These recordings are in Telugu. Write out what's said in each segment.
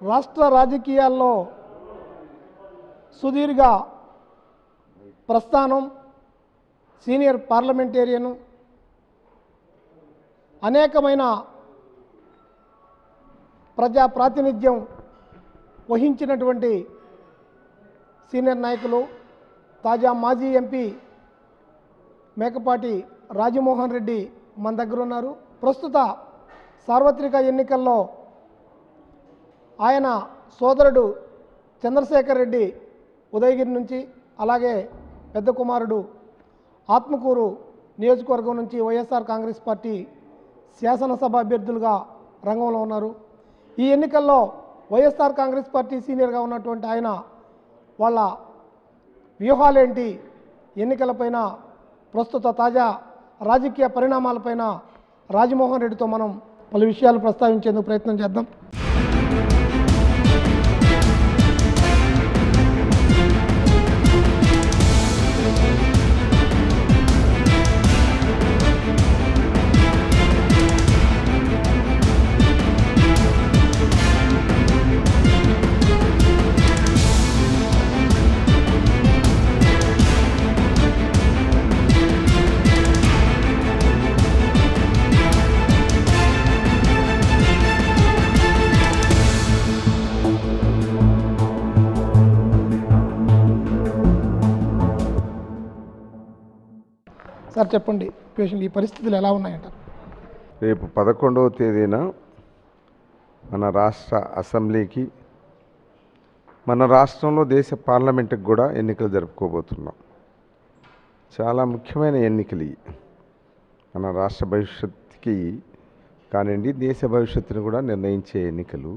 రాష్ట్ర రాజకీయాల్లో సుదీర్ఘ ప్రస్థానం, సీనియర్ పార్లమెంటేరియను, అనేకమైన ప్రజా ప్రాతినిధ్యం వహించినటువంటి సీనియర్ నాయకులు, తాజా మాజీ ఎంపీ మేకపాటి రాజమోహన్ రెడ్డి మన దగ్గర ఉన్నారు. ప్రస్తుత సార్వత్రిక ఎన్నికల్లో ఆయన సోదరుడు చంద్రశేఖర్ రెడ్డి ఉదయగిరి నుంచి, అలాగే పెద్ద కుమారుడు ఆత్మకూరు నియోజకవర్గం నుంచి వైఎస్ఆర్ కాంగ్రెస్ పార్టీ శాసనసభ అభ్యర్థులుగా రంగంలో ఉన్నారు. ఈ ఎన్నికల్లో వైఎస్ఆర్ కాంగ్రెస్ పార్టీ సీనియర్గా ఉన్నటువంటి ఆయన వాళ్ళ వ్యూహాలేంటి, ఎన్నికలపైన, ప్రస్తుత తాజా రాజకీయ పరిణామాలపైన రాజమోహన్ రెడ్డితో మనం పలు విషయాలు ప్రస్తావించేందుకు ప్రయత్నం చేద్దాం. సార్ చెప్పండి, ఈ పరిస్థితులు ఎలా ఉన్నాయంటారు? రేపు 11వ తేదీన మన రాష్ట్ర అసెంబ్లీకి, మన రాష్ట్రంలో దేశ పార్లమెంటుకి కూడా ఎన్నికలు జరుపుకోబోతున్నాం. చాలా ముఖ్యమైన ఎన్నికలు ఇవి. మన రాష్ట్ర భవిష్యత్తుకి కానివ్వండి, దేశ భవిష్యత్తును కూడా నిర్ణయించే ఎన్నికలు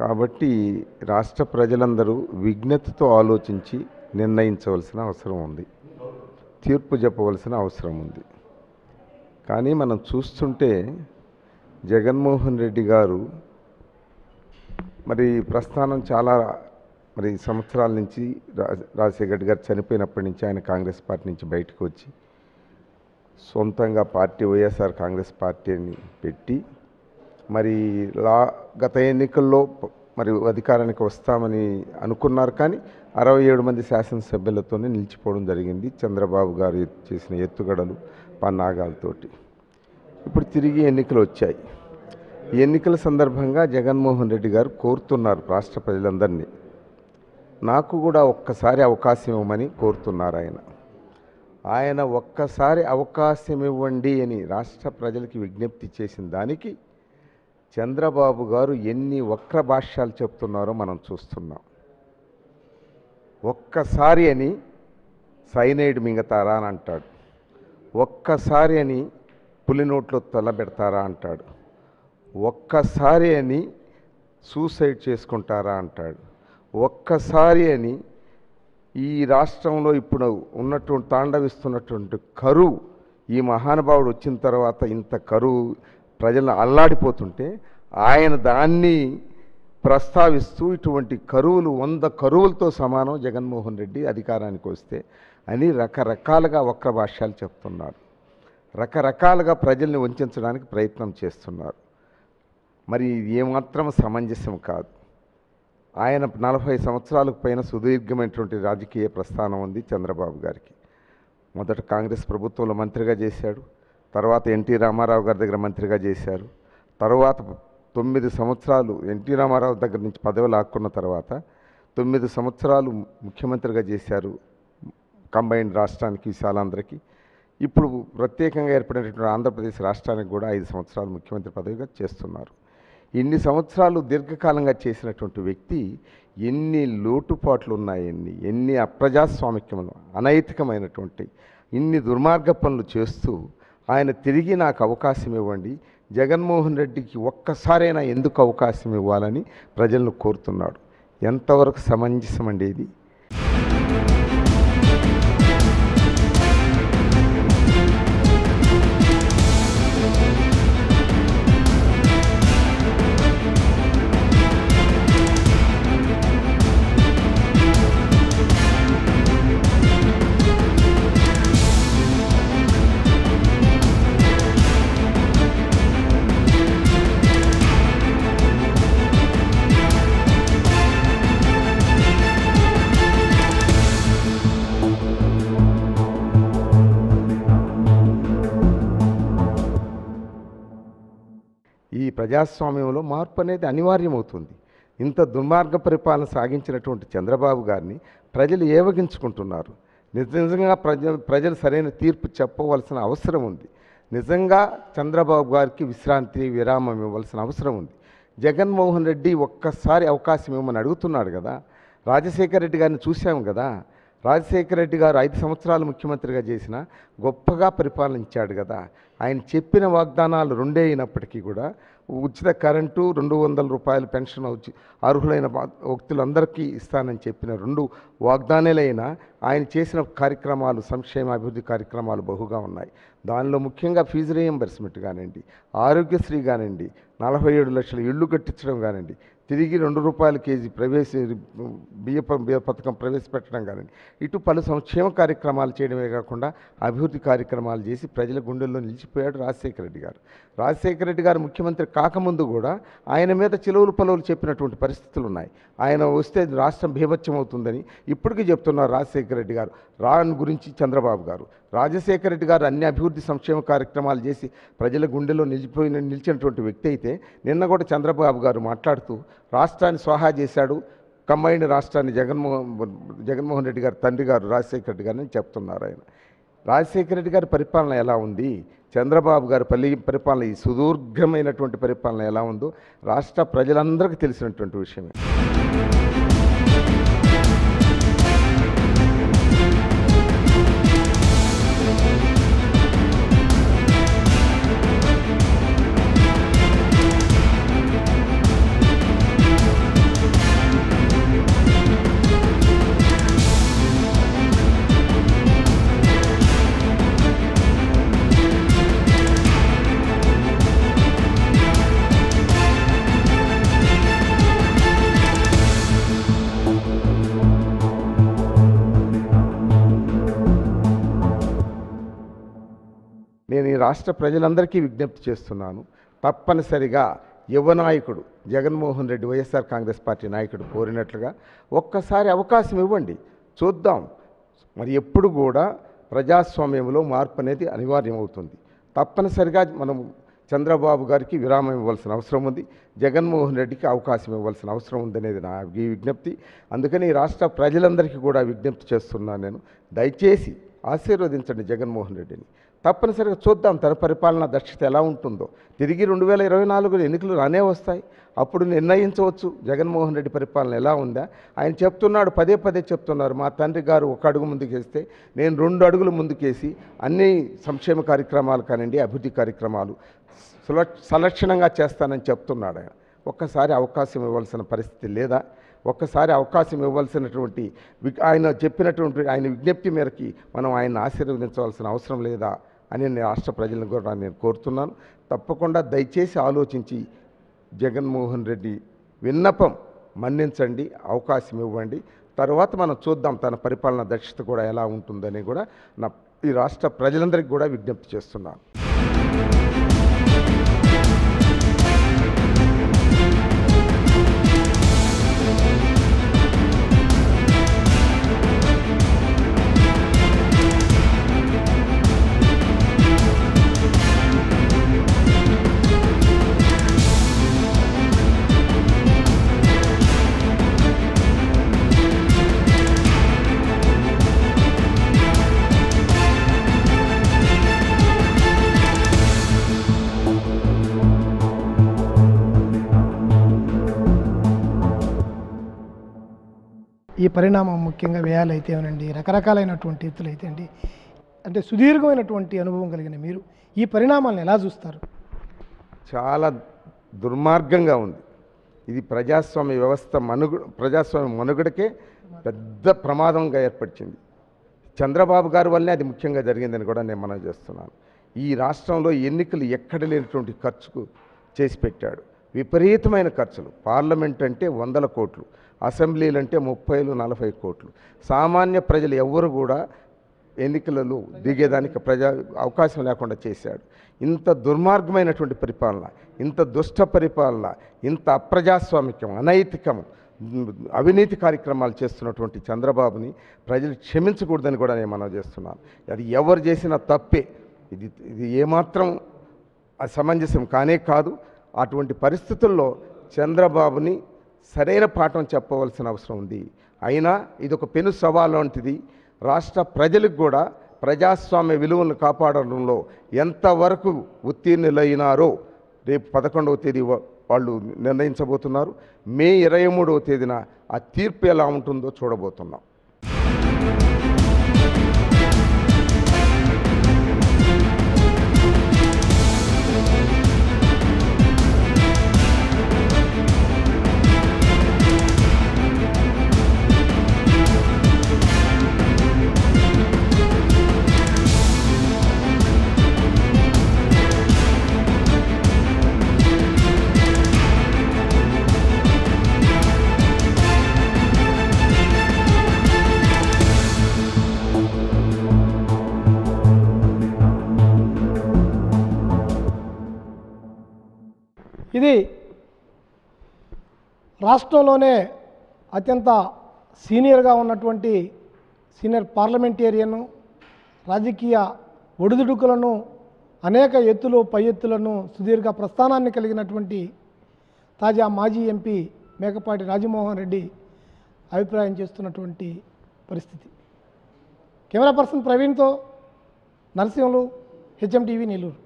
కాబట్టి రాష్ట్ర ప్రజలందరూ విజ్ఞతతో ఆలోచించి నిర్ణయించవలసిన అవసరం ఉంది, తీర్పు చెప్పవలసిన అవసరం ఉంది. కానీ మనం చూస్తుంటే జగన్మోహన్ రెడ్డి గారు మరి ప్రస్థానం చాలా సంవత్సరాల నుంచి, రాజశేఖర్ రెడ్డి గారు చనిపోయినప్పటి నుంచి ఆయన కాంగ్రెస్ పార్టీ నుంచి బయటకు వచ్చి సొంతంగా పార్టీ వైఎస్ఆర్ కాంగ్రెస్ పార్టీని పెట్టి గత ఎన్నికల్లో అధికారానికి వస్తామని అనుకున్నారు. కానీ 67 మంది శాసనసభ్యులతోనే నిలిచిపోవడం జరిగింది, చంద్రబాబు గారు చేసిన ఎత్తుగడలు పన్నాగాలతోటి. ఇప్పుడు తిరిగి ఎన్నికలు వచ్చాయి. ఈ ఎన్నికల సందర్భంగా జగన్మోహన్ రెడ్డి గారు కోరుతున్నారు రాష్ట్ర ప్రజలందరినీ, నాకు కూడా ఒక్కసారి అవకాశం ఇవ్వమని కోరుతున్నారు. ఆయన ఒక్కసారి అవకాశం ఇవ్వండి అని రాష్ట్ర ప్రజలకి విజ్ఞప్తి చేసిన దానికి చంద్రబాబు గారు ఎన్ని వక్ర భాష్యాలు చెప్తున్నారో మనం చూస్తున్నాం. ఒక్కసారి అని సైనైడ్ మింగతారా అని అంటాడు, ఒక్కసారి అని పులి నోట్లో తలబెడతారా అంటాడు, ఒక్కసారి అని సూసైడ్ చేసుకుంటారా అంటాడు, ఒక్కసారి అని ఈ రాష్ట్రంలో ఇప్పుడు ఉన్నటువంటి తాండవిస్తున్నటువంటి కరువు, ఈ మహానుభావుడు వచ్చిన తర్వాత ఇంత కరువు ప్రజలను అల్లాడిపోతుంటే ఆయన దాన్ని ప్రస్తావిస్తూ ఇటువంటి కరువులు 100 కరువులతో సమానం జగన్మోహన్ రెడ్డి అధికారానికి వస్తే అని రకరకాలుగా వక్ర భాష్యాలు చెప్తున్నారు, రకరకాలుగా ప్రజల్ని వంచడానికి ప్రయత్నం చేస్తున్నారు. మరి ఏమాత్రం సమంజసం కాదు. ఆయన 40 సంవత్సరాలకు పైన సుదీర్ఘమైనటువంటి రాజకీయ ప్రస్థానం ఉంది చంద్రబాబు గారికి. మొదట కాంగ్రెస్ ప్రభుత్వంలో మంత్రిగా చేశాడు, తర్వాత ఎన్టీ రామారావు గారి దగ్గర మంత్రిగా చేశారు, తర్వాత 9 సంవత్సరాలు ఎన్టీ రామారావు దగ్గర నుంచి పదవి లాక్కున్న తర్వాత 9 సంవత్సరాలు ముఖ్యమంత్రిగా చేశారు కంబైన్డ్ రాష్ట్రానికి, విశాలాంధ్రకి. ఇప్పుడు ప్రత్యేకంగా ఏర్పడినటువంటి ఆంధ్రప్రదేశ్ రాష్ట్రానికి కూడా 5 సంవత్సరాలు ముఖ్యమంత్రి పదవిగా చేస్తున్నారు. ఇన్ని సంవత్సరాలు దీర్ఘకాలంగా చేసినటువంటి వ్యక్తి ఎన్ని లోటుపాట్లు ఉన్నాయని, ఎన్ని అప్రజాస్వామిక్యములు, అనైతికమైనటువంటి ఇన్ని దుర్మార్గ పనులు చేస్తూ ఆయన తిరిగి నాకు అవకాశం ఇవ్వండి, జగన్మోహన్ రెడ్డికి ఒక్కసారైనా ఎందుకు అవకాశం ఇవ్వాలని ప్రజలను కోరుతున్నాడు. ఎంతవరకు సమంజసమండి ఇది? ప్రజాస్వామ్యంలో మార్పు అనేది అనివార్యమవుతుంది. ఇంత దుర్మార్గ పరిపాలన సాగించినటువంటి చంద్రబాబు గారిని ప్రజలు ఏవగించుకుంటున్నారు. నిజంగా ప్రజలు సరైన తీర్పు చెప్పవలసిన అవసరం ఉంది. నిజంగా చంద్రబాబు గారికి విశ్రాంతి విరామం ఇవ్వాల్సిన అవసరం ఉంది. జగన్మోహన్ రెడ్డి ఒక్కసారి అవకాశం ఇవ్వమని అడుగుతున్నాడు కదా. రాజశేఖర రెడ్డి గారిని చూశాము కదా. రాజశేఖర రెడ్డి గారు 5 సంవత్సరాలు ముఖ్యమంత్రిగా చేసిన గొప్పగా పరిపాలించాడు కదా. ఆయన చెప్పిన వాగ్దానాలు 2 అయినప్పటికీ కూడా ఉచిత కరెంటు, 200 రూపాయల పెన్షన్ అర్హులైన వ్యక్తులందరికీ ఇస్తానని చెప్పిన 2 వాగ్దానాలైనా ఆయన చేసిన కార్యక్రమాలు, సంక్షేమ అభివృద్ధి కార్యక్రమాలు బహుగా ఉన్నాయి. దానిలో ముఖ్యంగా ఫీజు రీయింబర్స్మెంట్ కానివ్వండి, ఆరోగ్యశ్రీ కానివ్వండి, 47 లక్షల ఇళ్ళు కట్టించడం కానివ్వండి, తిరిగి 2 రూపాయల కేజీ బియ్య పథకం ప్రవేశపెట్టడం కానివ్వండి, ఇటు పలు సంక్షేమ కార్యక్రమాలు చేయడమే కాకుండా అభివృద్ధి కార్యక్రమాలు చేసి ప్రజల గుండెల్లో నిలిచిపోయాడు రాజశేఖర రెడ్డి గారు. రాజశేఖర రెడ్డి గారు ముఖ్యమంత్రి కాకముందు కూడా ఆయన మీద చిలువలు పలువులు చెప్పినటువంటి పరిస్థితులు ఉన్నాయి. ఆయన వస్తే రాష్ట్రం బీభత్సం అవుతుందని ఇప్పటికీ చెప్తున్నారు రాజశేఖర రెడ్డి గారు. రాన్ గురించి చంద్రబాబు గారు, రాజశేఖర రెడ్డి గారు అన్ని అభివృద్ధి సంక్షేమ కార్యక్రమాలు చేసి ప్రజల గుండెలో నిలిచినటువంటి వ్యక్తి అయితే, నిన్న కూడా చంద్రబాబు గారు మాట్లాడుతూ రాష్ట్రాన్ని స్వాహా చేశాడు, కంబైన్డ్ రాష్ట్రాన్ని జగన్మోహన్ రెడ్డి గారు తండ్రి గారు రాజశేఖర రెడ్డి గారిని చెప్తున్నారు. ఆయన రాజశేఖర రెడ్డి గారి పరిపాలన ఎలా ఉంది, చంద్రబాబు గారి పరిపాలన, ఈ సుదీర్ఘమైనటువంటి పరిపాలన ఎలా ఉందో రాష్ట్ర ప్రజలందరికీ తెలిసినటువంటి విషయమే. నేను ఈ రాష్ట్ర ప్రజలందరికీ విజ్ఞప్తి చేస్తున్నాను. తప్పనిసరిగా యువ నాయకుడు జగన్మోహన్ రెడ్డి, వైఎస్ఆర్ కాంగ్రెస్ పార్టీ నాయకుడు కోరినట్లుగా ఒక్కసారి అవకాశం ఇవ్వండి, చూద్దాం. మరి ఎప్పుడు కూడా ప్రజాస్వామ్యంలో మార్పు అనేది అనివార్యమవుతుంది. తప్పనిసరిగా మనం చంద్రబాబు గారికి విరామం ఇవ్వాల్సిన అవసరం ఉంది, జగన్మోహన్ రెడ్డికి అవకాశం ఇవ్వాల్సిన అవసరం ఉందనేది నా విజ్ఞప్తి. అందుకని ఈ రాష్ట్ర ప్రజలందరికీ కూడా విజ్ఞప్తి చేస్తున్నాను నేను. దయచేసి ఆశీర్వదించండి జగన్మోహన్ రెడ్డిని. తప్పనిసరిగా చూద్దాం తన పరిపాలన దక్షత ఎలా ఉంటుందో. తిరిగి 2024 ఎన్నికలు రానే వస్తాయి, అప్పుడు నిర్ణయించవచ్చు జగన్మోహన్ రెడ్డి పరిపాలన ఎలా ఉందా. ఆయన చెప్తున్నాడు, పదే చెప్తున్నారు, మా తండ్రి గారు 1 అడుగు ముందుకేస్తే నేను 2 అడుగులు ముందుకేసి అన్ని సంక్షేమ కార్యక్రమాలు కానివ్వండి, అభివృద్ధి కార్యక్రమాలు సలక్షణంగా చేస్తానని చెప్తున్నాడు ఆయన. ఒక్కసారి అవకాశం ఇవ్వాల్సిన పరిస్థితి లేదా? ఒక్కసారి అవకాశం ఇవ్వాల్సినటువంటి ఆయన చెప్పినటువంటి ఆయన విజ్ఞప్తి మేరకి మనం ఆయన ఆశీర్వదించవలసిన అవసరం లేదా అని నేను రాష్ట్ర ప్రజలను కూడా నేను కోరుతున్నాను. తప్పకుండా దయచేసి ఆలోచించి జగన్మోహన్ రెడ్డి విన్నపం మన్నించండి, అవకాశం ఇవ్వండి. తర్వాత మనం చూద్దాం తన పరిపాలన దక్షత కూడా ఎలా ఉంటుందని కూడా ఈ రాష్ట్ర ప్రజలందరికీ కూడా విజ్ఞప్తి చేస్తున్నాను. ఈ పరిణామం ముఖ్యంగా వ్యయాలు అయితే ఏమనండి, రకరకాలైనటువంటి ఎత్తులు అయితే అండి, అంటే సుదీర్ఘమైనటువంటి అనుభవం కలిగిన మీరు ఈ పరిణామాలను ఎలా చూస్తారు? చాలా దుర్మార్గంగా ఉంది ఇది. ప్రజాస్వామ్య వ్యవస్థ ప్రజాస్వామ్య మనుగడకే పెద్ద ప్రమాదంగా ఏర్పరిచింది. చంద్రబాబు గారి వల్లనే అది ముఖ్యంగా జరిగిందని కూడా నేను మనవి చేస్తున్నాను. ఈ రాష్ట్రంలో ఎన్నికలు ఎక్కడ లేనటువంటి ఖర్చుకు చేసి పెట్టాడు. విపరీతమైన ఖర్చులు. పార్లమెంట్ అంటే 100 కోట్లు, అసెంబ్లీలు అంటే 30-40 కోట్లు. సామాన్య ప్రజలు ఎవ్వరు కూడా ఎన్నికలలో దిగేదానికి అవకాశం లేకుండా చేశాడు. ఇంత దుర్మార్గమైనటువంటి పరిపాలన, ఇంత దుష్ట పరిపాలన, ఇంత అప్రజాస్వామికం, అనైతికం, అవినీతి కార్యక్రమాలు చేస్తున్నటువంటి చంద్రబాబుని ప్రజలు క్షమించకూడదని కూడా నేను మనవి చేస్తున్నాను. అది ఎవరు చేసిన తప్పే. ఇది ఏమాత్రం సమంజసం కానే కాదు. అటువంటి పరిస్థితుల్లో చంద్రబాబుని సరైన పాఠం చెప్పవలసిన అవసరం ఉంది. అయినా ఇది ఒక పెను సవాల్ లాంటిది. రాష్ట్ర ప్రజలకు కూడా ప్రజాస్వామ్య విలువలను కాపాడడంలో ఎంతవరకు ఉత్తీర్ణులైనారో రేపు 11వ తేదీ వాళ్ళు నిర్ణయించబోతున్నారు. మే 23వ తేదీన ఆ తీర్పు ఎలా ఉంటుందో చూడబోతున్నాం. ఇది రాష్ట్రంలోనే అత్యంత సీనియర్గా ఉన్నటువంటి సీనియర్ పార్లమెంటేరియన్, రాజకీయ ఒడిదుడుకులను, అనేక ఎత్తులు పై ఎత్తులను, సుదీర్ఘ ప్రస్థానాన్ని కలిగినటువంటి తాజా మాజీ ఎంపీ మేకపాటి రాజమోహన్ రెడ్డి అభిప్రాయం చేస్తున్నటువంటి పరిస్థితి. కెమెరా పర్సన్ ప్రవీణ్తో నరసింహులు, హెచ్ఎం టీవీ, నెల్లూరు.